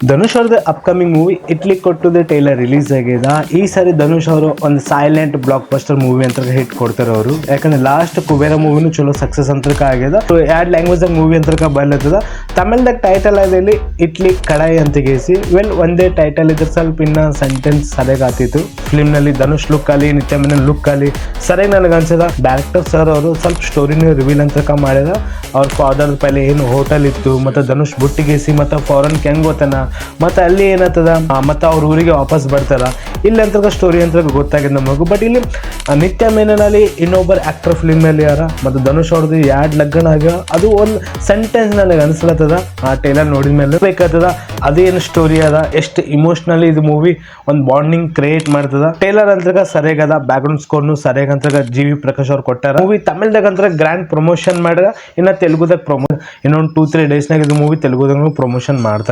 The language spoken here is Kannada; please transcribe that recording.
ಧನುಷ್ ಅವ್ರದ್ದು ಅಪ್ಕಮಿಂಗ್ ಮೂವಿ ಇಟ್ಲಿ ಕೊಟ್ಟುದೇ ಟೈಲರ್ ರಿಲೀಸ್ ಆಗಿದೆ. ಈ ಸಾರಿ ಧನುಷ್ ಅವರು ಒಂದು ಸೈಲೆಂಟ್ ಬ್ಲಾಕ್ ಬಸ್ಟರ್ ಮೂವಿ ಅಂತ ಹಿಟ್ ಕೊಡ್ತಾರೆ ಅವರು. ಯಾಕಂದ್ರೆ ಲಾಸ್ಟ್ ಕುಬೇರ ಮೂವಿನೂ ಚಲೋ ಸಕ್ಸಸ್ ಅಂತ ಆಗಿದೆ. ಎರಡು ಲ್ಯಾಂಗ್ವೇಜ್ ಮೂವಿ ಅಂತ ಬರ್ಲತ್ತದ. ತಮಿಳ್ದಾಗ ಟೈಟಲ್ ಅದಲ್ಲಿ ಇಟ್ಲಿ ಕಡಾಯಿ ಅಂತ ಗೇಸಿ ಒಂದೇ ಟೈಟಲ್ ಇದ್ರೆ ಸ್ವಲ್ಪ ಇನ್ನ ಸೆಂಟೆನ್ಸ್ ಸರಿಯಾಗಿ ಆತಿತ್ತು. ಫಿಲ್ಮ್ ನಲ್ಲಿ ಧನುಷ್ ಲುಕ್ ಅಲ್ಲಿ ನಿತ್ಯ ಮೆನನ್ ಲುಕ್ ಅಲ್ಲಿ ಸರಿಯಾಗಿ ನನಗೆ ಅನ್ಸದ. ಡೈರೆಕ್ಟರ್ ಸರ್ ಅವರು ಸ್ವಲ್ಪ ಸ್ಟೋರಿನ ರಿವೀಲ್ ಅಂತ ಮಾಡಿದ. ಅವ್ರ ಫಾದರ್ ಪೈಲೆ ಏನು ಹೋಟೆಲ್ ಇತ್ತು, ಮತ್ತೆ ಧನುಷ್ ಬುಟ್ಟಿಗೇಸಿ ಮತ್ತೆ ಫಾರಿನ್ ಹೆಂಗ್ ಗೊತ್ತನ, ಮತ್ತೆ ಅಲ್ಲಿ ಏನತ್ತದ, ಮತ್ತೆ ಅವ್ರ ಊರಿಗೆ ವಾಪಸ್ ಬರ್ತಾರ. ಇಲ್ಲಿ ಅಂತ ಸ್ಟೋರಿ ಅಂತ ಗೊತ್ತಾಗಿದೆ ನಮಗೂ. ಬಟ್ ಇಲ್ಲಿ ನಿತ್ಯ ಮೆನನಲ್ಲಿ ಇನ್ನೊಬ್ಬರು ಆಕ್ಟರ್ ಫಿಲ್ಮ್ ನಲ್ಲಿ ಯಾರ, ಮತ್ತೆ ಧನುಷ್ ಅವ್ರದ್ದು ಎರಡು ಲಗ್ನ ಆಗ್ಯಾವ. ಅದು ಒಂದು ಸೆಂಟೆನ್ಸ್ ನನಗೆ ಅನ್ಸ್ಲತ್ತದ. ಆ ಟೈಲರ್ ನೋಡಿದ ಮೇಲೆ ಬೇಕಾಗ್ತದ ಅದೇನು ಸ್ಟೋರಿ ಅದ, ಎಷ್ಟು ಇಮೋಷನಲಿ ಇದು ಮೂವಿ ಒಂದು ಬಾಂಡಿಂಗ್ ಕ್ರಿಯೇಟ್ ಮಾಡ್ತದ. ಟೈಲರ್ ಅಂತ ಸರಿಯಾಗದ, ಬ್ಯಾಕ್ ಗ್ರೌಂಡ್ ಸ್ಕೋರ್ನು ಸರಿಯಾಗಿ ಅಂತ ಜಿ.ವಿ. ಪ್ರಕಾಶ್ ಅವ್ರು ಕೊಟ್ಟಾರ. ಮೂವಿ ತಮಿಳ್ದಾಗ ಅಂತ ಗ್ರ್ಯಾಂಡ್ ಪ್ರಮೋಷನ್ ಮಾಡ್ಯಾರ. ಇನ್ನು ತೆಲುಗುದಾಗ ಇನ್ನೊಂದು 2-3 ಡೇಸ್ನಾಗ ಇದು ಮೂವಿ ತೆಲುಗುದಾಗ ಪ್ರಮೋಷನ್ ಮಾಡ್ತಾರೆ.